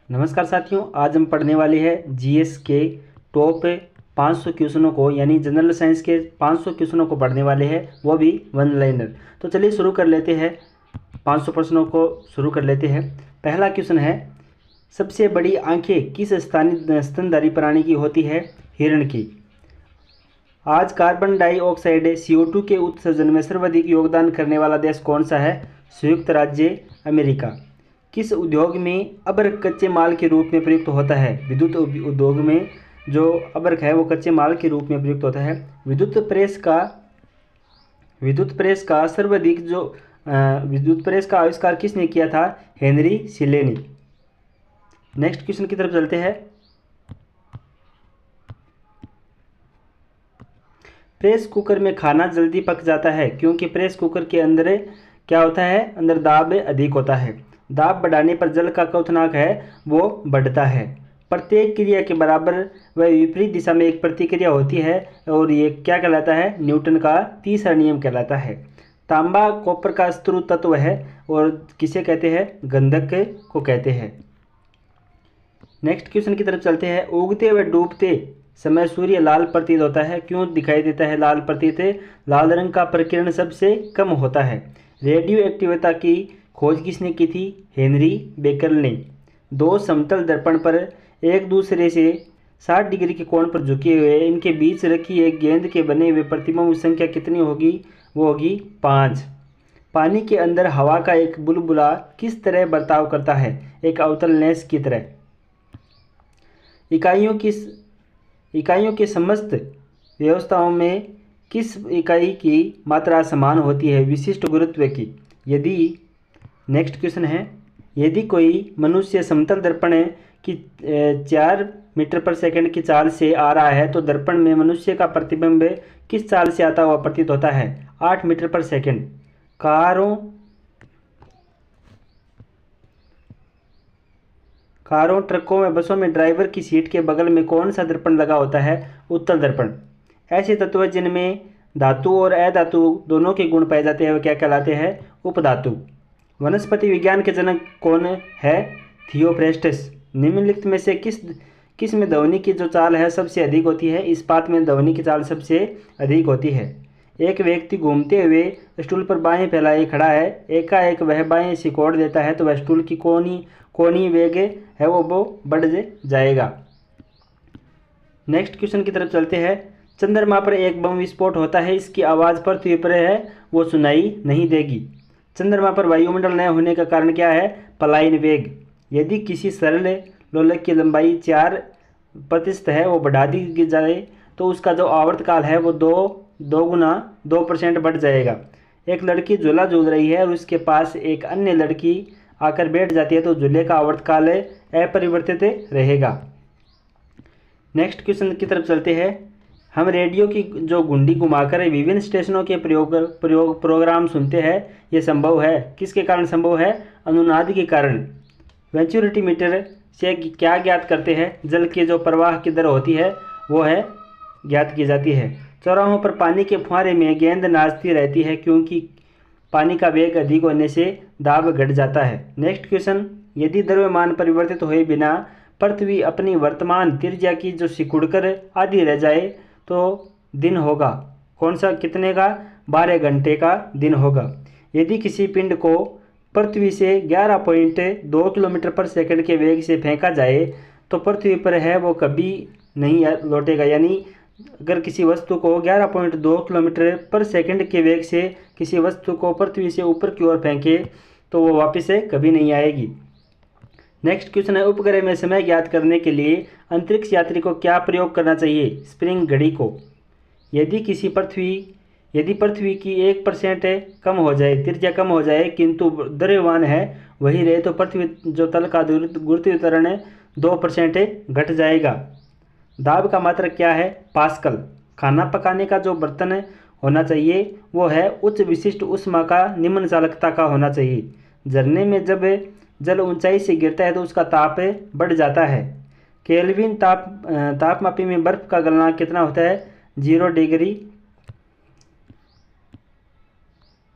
नमस्कार साथियों, आज हम पढ़ने वाले हैं जीएस के टॉप 500 क्वेश्चनों को, यानी जनरल साइंस के 500 क्वेश्चनों को पढ़ने वाले हैं, वो भी वन लाइनर। तो चलिए शुरू कर लेते हैं, 500 प्रश्नों को शुरू कर लेते हैं। पहला क्वेश्चन है, सबसे बड़ी आंखें किस स्तनधारी प्राणी की होती है? हिरण की। आज कार्बन डाइऑक्साइड CO2 के उत्सर्जन में सर्वाधिक योगदान करने वाला देश कौन सा है? संयुक्त राज्य अमेरिका। किस उद्योग में अभ्रक कच्चे माल के रूप में प्रयुक्त होता है? विद्युत उद्योग में जो अभ्रक है वो कच्चे माल के रूप में प्रयुक्त होता है। विद्युत प्रेस का आविष्कार किसने किया था? हेनरी शिले ने। नेक्स्ट क्वेश्चन की तरफ चलते हैं। प्रेस कुकर में खाना जल्दी पक जाता है क्योंकि प्रेस कुकर के अंदर क्या होता है? अंदर दाब अधिक होता है। दाब बढ़ाने पर जल का क्वथनांक है वो बढ़ता है। प्रत्येक क्रिया के बराबर व विपरीत दिशा में एक प्रतिक्रिया होती है और ये क्या कहलाता है? न्यूटन का तीसरा नियम कहलाता है। तांबा कॉपर का स्रोत तत्व है और किसे कहते हैं? गंधक को कहते हैं। नेक्स्ट क्वेश्चन की तरफ चलते हैं। उगते व डूबते समय सूर्य लाल प्रतीत होता है, क्यों दिखाई देता है लाल प्रतीत? लाल रंग का प्रकीर्ण सबसे कम होता है। रेडियो एक्टिविटी की खोज किसने की थी? हेनरी बेकरल ने। दो समतल दर्पण पर एक दूसरे से 60 डिग्री के कोण पर झुके हुए इनके बीच रखी एक गेंद के बने हुए प्रतिबिंब की संख्या कितनी होगी? वो होगी 5। पानी के अंदर हवा का एक बुलबुला किस तरह बर्ताव करता है? एक अवतल लेंस की तरह। इकाइयों के समस्त व्यवस्थाओं में किस इकाई की मात्रा समान होती है? विशिष्ट गुरुत्व की। यदि नेक्स्ट क्वेश्चन है, यदि कोई मनुष्य समतल दर्पण की 4 मीटर पर सेकंड की चाल से आ रहा है तो दर्पण में मनुष्य का प्रतिबिंब किस चाल से आता हुआ प्रतीत होता है? 8 मीटर पर सेकंड। कारों, ट्रकों व बसों में ड्राइवर की सीट के बगल में कौन सा दर्पण लगा होता है? उत्तल दर्पण। ऐसे तत्व जिनमें धातु और अधातु दोनों के गुण पाए जाते हैं वो क्या कहलाते हैं? उपधातु। वनस्पति विज्ञान के जनक कौन है? थियोफ्रेस्टस। निम्नलिखित में से किस में ध्वनि की जो चाल है सबसे अधिक होती है? इस्पात में ध्वनि की चाल सबसे अधिक होती है। एक व्यक्ति घूमते हुए स्टूल पर बाएं फैलाए खड़ा है, एकाएक वह बाएं सिकोड़ देता है तो वह स्टूल की कोनी वेग है वो बढ़ जाएगा। नेक्स्ट क्वेश्चन की तरफ चलते हैं। चंद्रमा पर एक बम विस्फोट होता है, इसकी आवाज़ पृथ्वी पर है वो सुनाई नहीं देगी। चंद्रमा पर वायुमंडल न होने का कारण क्या है? पलायन वेग। यदि किसी सरल लोलक की लंबाई 4% है वो बढ़ा दी जाए तो उसका जो आवर्तकाल है वो 2% बढ़ जाएगा। एक लड़की झूला झूल रही है और उसके पास एक अन्य लड़की आकर बैठ जाती है तो झूले का आवर्तकाल अपरिवर्तित रहेगा। नेक्स्ट क्वेश्चन की तरफ चलते हैं। हम रेडियो की जो घुंडी घुमाकर विभिन्न स्टेशनों के प्रोग्राम सुनते हैं, ये संभव है? किसके कारण संभव है? अनुनाद के कारण। वेंचुरिटी मीटर से क्या ज्ञात करते हैं? जल के जो प्रवाह की दर होती है वो है ज्ञात की जाती है। चौराहों पर पानी के फुहारे में गेंद नाचती रहती है क्योंकि पानी का वेग अधिक होने से दाब घट जाता है। नेक्स्ट क्वेश्चन, यदि द्रव्यमान परिवर्तित हुए बिना पृथ्वी अपनी वर्तमान त्रिज्या की जो सिकुड़कर आधी रह जाए तो दिन होगा कौन सा? कितने का? 12 घंटे का दिन होगा। यदि किसी पिंड को पृथ्वी से 11.2 किलोमीटर पर सेकंड के वेग से फेंका जाए तो पृथ्वी पर है वो कभी नहीं लौटेगा। यानी अगर किसी वस्तु को 11.2 किलोमीटर पर सेकंड के वेग से किसी वस्तु को पृथ्वी से ऊपर की ओर फेंके तो वो वापस से कभी नहीं आएगी। नेक्स्ट क्वेश्चन है, उपग्रह में समय ज्ञात करने के लिए अंतरिक्ष यात्री को क्या प्रयोग करना चाहिए? स्प्रिंग घड़ी को। यदि पृथ्वी की 1% कम हो जाए, त्रिज्या कम हो जाए किंतु द्रव्यमान है वही रहे तो पृथ्वी जो तल का गुरुत्वाकर्षण 2% घट जाएगा। दाब का मात्रक क्या है? पास्कल। खाना पकाने का जो बर्तन होना चाहिए वो है उच्च विशिष्ट ऊष्मा का, निम्न चालकता का होना चाहिए। झरने में जब जल ऊंचाई से गिरता है तो उसका ताप बढ़ जाता है। केल्विन तापमापी में बर्फ का गलना कितना होता है? 0 डिग्री।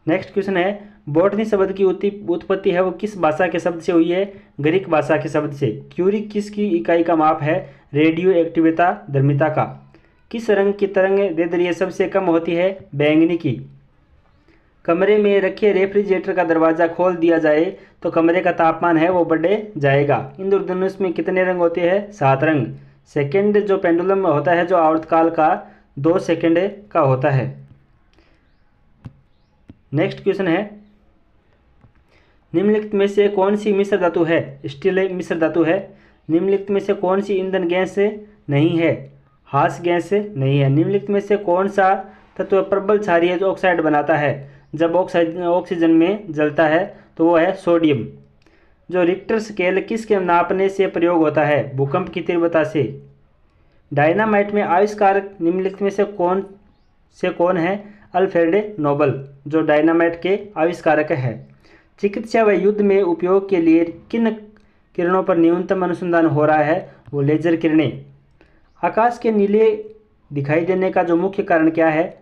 नेक्स्ट क्वेश्चन है, बॉटनी शब्द की उत्पत्ति है वो किस भाषा के शब्द से हुई है? ग्रीक भाषा के शब्द से। क्यूरी किसकी इकाई का माप है? रेडियो एक्टिविता धर्मिता का। किस रंग की तरंग दैर्ध्य सबसे कम होती है? बैंगनी की। कमरे में रखे रेफ्रिजरेटर का दरवाज़ा खोल दिया जाए तो कमरे का तापमान है वो बढ़ जाएगा। इंद्रधनुष में कितने रंग होते हैं? 7 रंग। सेकंड जो पेंडुलम होता है जो आवर्तकाल का 2 सेकंड का होता है। नेक्स्ट क्वेश्चन है, निम्नलिखित में से कौन सी मिश्र धातु है? स्टील मिश्र धातु है। निम्नलिखित में से कौन सी ईंधन गैस नहीं है? हास गैस नहीं है। निम्नलिखित में से कौन सा तत्व प्रबल क्षारीय ऑक्साइड बनाता है? जब ऑक्सीजन में जलता है तो वो है सोडियम। जो रिक्टर स्केल किसके नापने से प्रयोग होता है? भूकंप की तीव्रता से। डायनामाइट में आविष्कारक निम्नलिखित में से कौन है? अल्फ्रेड नोबल, जो डायनामाइट के आविष्कारक है। चिकित्सा व युद्ध में उपयोग के लिए किन किरणों पर न्यूनतम अनुसंधान हो रहा है? वो लेजर किरणें। आकाश के नीले दिखाई देने का जो मुख्य कारण क्या है?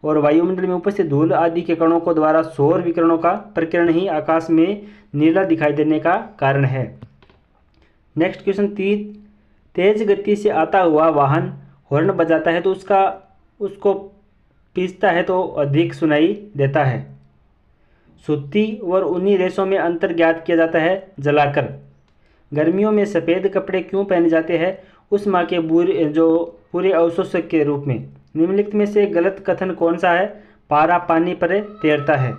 और वायुमंडल में उपस्थित धूल आदि के कणों को द्वारा सौर विकिरणों का प्रकीर्णन ही आकाश में नीला दिखाई देने का कारण है। नेक्स्ट क्वेश्चन, तेज गति से आता हुआ वाहन हॉर्न बजाता है तो उसको पीसता है तो अधिक सुनाई देता है। सूती और ऊनी रेशों में अंतर ज्ञात किया जाता है जलाकर। गर्मियों में सफ़ेद कपड़े क्यों पहने जाते हैं? उष्मा के पूरे अवशोषक के रूप में। निम्नलिखित में से गलत कथन कौन सा है? पारा पानी पर तैरता है।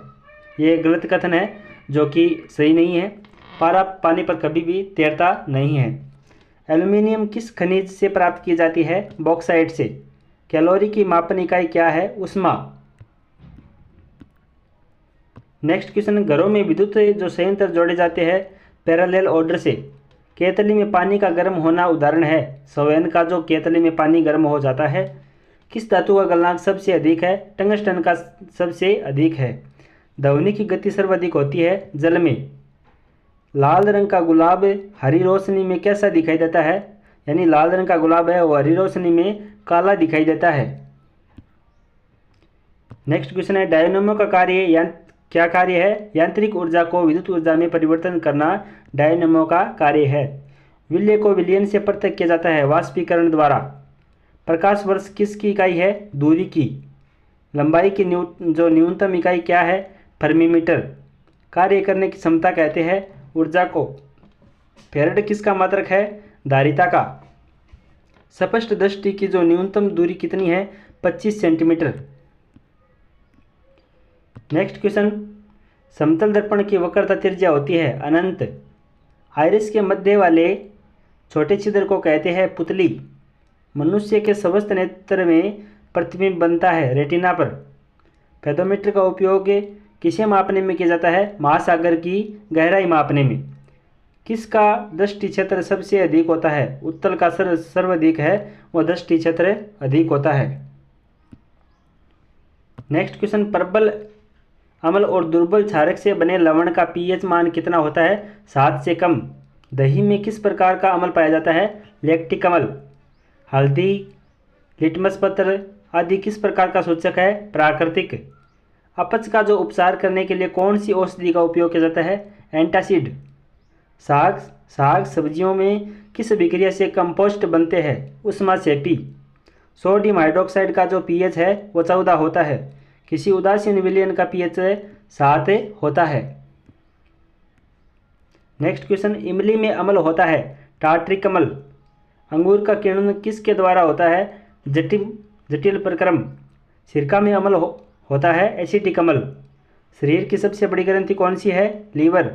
ये गलत कथन है जो कि सही नहीं है। पारा पानी पर कभी भी तैरता नहीं है। एल्युमिनियम किस खनिज से प्राप्त की जाती है? बॉक्साइट से। कैलोरी की मापन इकाई क्या है? ऊष्मा। नेक्स्ट क्वेश्चन, घरों में विद्युत जो संयंत्र जोड़े जाते हैं पैरेलल ऑर्डर से। केतली में पानी का गर्म होना उदाहरण है संवहन का, जो केतली में पानी गर्म हो जाता है। किस धातु का गलनांक सबसे अधिक है? टंगस्टन का सबसे अधिक है। ध्वनि की गति सर्वाधिक होती है जल में। लाल रंग का गुलाब हरी रोशनी में कैसा दिखाई देता है? यानी लाल रंग का गुलाब है वो हरी रोशनी में काला दिखाई देता है। नेक्स्ट क्वेश्चन है, डायनेमो का क्या कार्य है? यांत्रिक ऊर्जा को विद्युत ऊर्जा में परिवर्तन करना डायनेमो का कार्य है। विलय को विलयन से पृथक किया जाता है वाष्पीकरण द्वारा। प्रकाश वर्ष किसकी इकाई है? दूरी की। लंबाई की जो न्यूनतम इकाई क्या है? फर्मीमीटर। कार्य करने की क्षमता कहते हैं ऊर्जा को। फेरेड किसका मात्रक है? धारिता का। स्पष्ट दृष्टि की जो न्यूनतम दूरी कितनी है? 25 सेंटीमीटर। नेक्स्ट क्वेश्चन, समतल दर्पण की वक्रता त्रिज्या होती है अनंत। आइरिस के मध्य वाले छोटे छिद्र को कहते हैं पुतली। मनुष्य के समस्त नेत्र में प्रतिबिंब बनता है रेटिना पर। फेदोमीटर का उपयोग किसे मापने में किया जाता है? महासागर की गहराई मापने में। किसका दृष्टि क्षेत्र सबसे अधिक होता है? उत्तल का सर्वाधिक है वह दृष्टि क्षेत्र अधिक होता है। नेक्स्ट क्वेश्चन, प्रबल अम्ल और दुर्बल क्षारक से बने लवण का पीएच मान कितना होता है? 7 से कम। दही में किस प्रकार का अम्ल पाया जाता है? लैक्टिक अम्ल। हल्दी, लिटमस पत्र आदि किस प्रकार का सूचक है? प्राकृतिक। अपच का जो उपचार करने के लिए कौन सी औषधि का उपयोग किया जाता है? एंटासिड। साग सब्जियों में किस अभिक्रिया से कंपोस्ट बनते हैं? उष्मा सेपी। सोडियम हाइड्रोक्साइड का जो पीएच है वो 14 होता है। किसी उदासीन विलयन का पीएच 7 होता है। नेक्स्ट क्वेश्चन, इमली में अम्ल होता है टार्ट्रिक अम्ल। अंगूर का किण्वन किसके द्वारा होता है? जटिल प्रक्रम। सिरका में अम्ल होता है एसिटिक अम्ल। शरीर की सबसे बड़ी ग्रंथि कौन सी है? लीवर।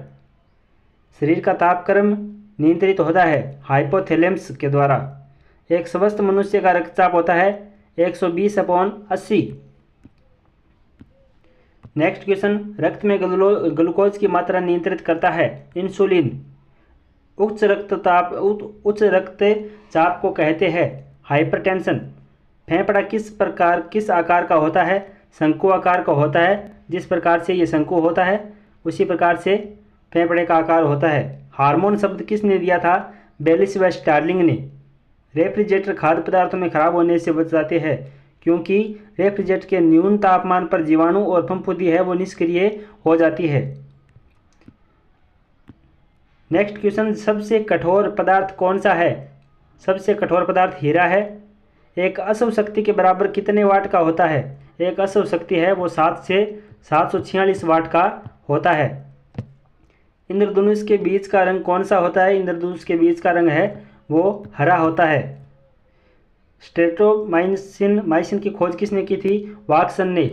शरीर का तापक्रम नियंत्रित होता है हाइपोथैलेमस के द्वारा। एक स्वस्थ मनुष्य का रक्तचाप होता है 120/80। नेक्स्ट क्वेश्चन, रक्त में ग्लूकोज की मात्रा नियंत्रित करता है इंसुलिन। उच्च रक्तचाप को कहते हैं हाइपरटेंशन। फेफड़ा किस आकार का होता है? शंकु आकार का होता है। जिस प्रकार से ये शंकु होता है उसी प्रकार से फेफड़े का आकार होता है। हार्मोन शब्द किसने दिया था? बेलिस व स्टार्लिंग ने। रेफ्रिजरेटर खाद्य पदार्थों में खराब होने से बचाते हैं क्योंकि रेफ्रिजरेटर के न्यून तापमान पर जीवाणु और फफूंदी है वो निष्क्रिय हो जाती है। नेक्स्ट क्वेश्चन, सबसे कठोर पदार्थ कौन सा है? सबसे कठोर पदार्थ हीरा है। एक अशुभ शक्ति के बराबर कितने वाट का होता है? एक अशुभ शक्ति है वो 7 से 746 वाट का होता है। इंद्रधनुष के बीज का रंग कौन सा होता है? इंद्रधनुष के बीज का रंग है वो हरा होता है। स्ट्रेप्टोमाइसिन की खोज किसने की थी? वाटसन ने।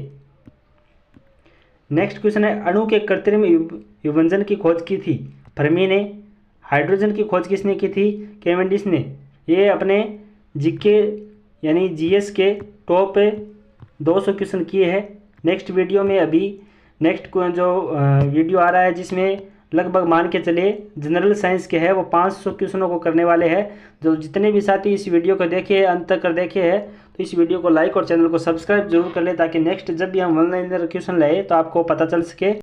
नेक्स्ट क्वेश्चन है, अणु के कृत्रिम विभंजन की खोज की थी? फर्मी ने। हाइड्रोजन की खोज किसने की थी? कैवेंडिश ने। ये अपने जीके यानी जीएस के टॉप पे 200 क्वेश्चन किए हैं। नेक्स्ट वीडियो में नेक्स्ट जो वीडियो आ रहा है जिसमें लगभग मान के चले जनरल साइंस के है वो 500 क्वेश्चनों को करने वाले हैं। जो जितने भी साथी इस वीडियो को देखे अंत तक कर देखे हैं तो इस वीडियो को लाइक और चैनल को सब्सक्राइब जरूर कर ले ताकि नेक्स्ट जब भी हम ऑनलाइन क्वेश्चन लाए तो आपको पता चल सके।